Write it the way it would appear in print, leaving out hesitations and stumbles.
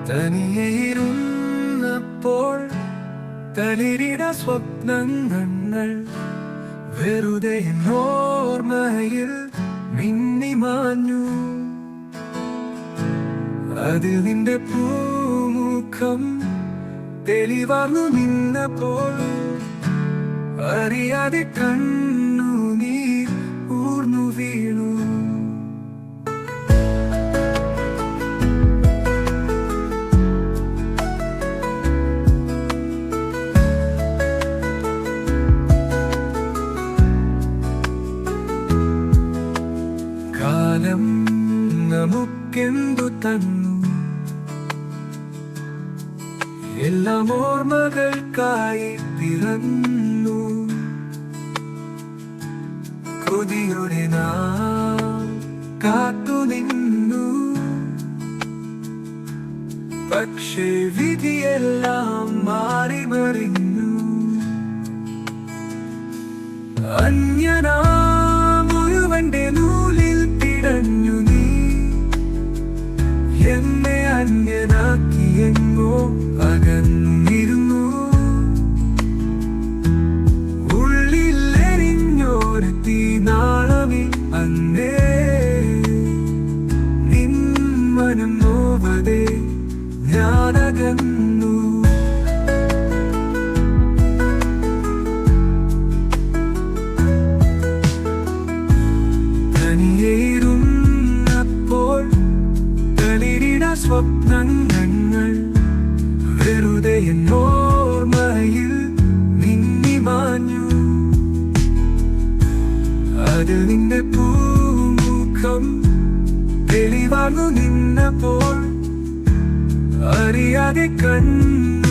തനിയെയിരുന്നപ്പോൾ തളിരിട സ്വപ്നങ്ങൾ വെറുതെ ഓർമ്മയിൽ മിന്നിമാഞ്ഞു. അതിൽ നിന്റെ പൂമുഖം തെളിവാർന്നു നിന്നപ്പോൾ അറിയാതെ കണ്ണുനീർ ഊർന്നു വീണു. കാലം നമുക്കെന്തു തന്നു, എല്ലാം ഓർമ്മകൾക്കായി പിറന്നു. കൊതിയുടെ നാം കാത്തുനിന്നു, പക്ഷേ വിധിയെല്ലാം മാറി മറിഞ്ഞു. അന്യനാമൊരുവന്റെ നൂലിൽ പിടഞ്ഞു നീ, എന്നെ അന്യനാക്കി എങ്ങോ അകന്നിരുന്നു. ഉള്ളിലെരിഞ്ഞൊരു തീനാളമേ അന്നേ, നിൻ മനം നോവതേ ഞാനകന്നു. തനിയെയിരുന്നപ്പോൾ തളിരിട സ്വപ്നങ്ങൾ വെറുതെ ഓർമ്മയിൽ മിന്നിമാഞ്ഞു. അതിൽ നിന്റെ പൂമുഖം തെളിവാർന്നു നിന്നപ്പോൾ അറിയാതെ കണ്ണു